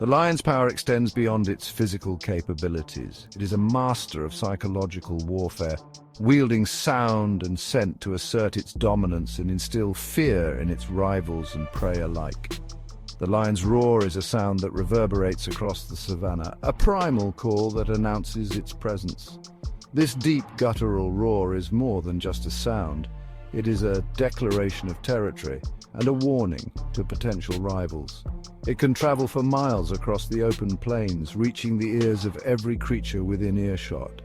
The lion's power extends beyond its physical capabilities. It is a master of psychological warfare, wielding sound and scent to assert its dominance and instill fear in its rivals and prey alike. The lion's roar is a sound that reverberates across the savannah, a primal call that announces its presence. This deep guttural roar is more than just a sound. It is a declaration of territory and a warning to potential rivals. It can travel for miles across the open plains, reaching the ears of every creature within earshot.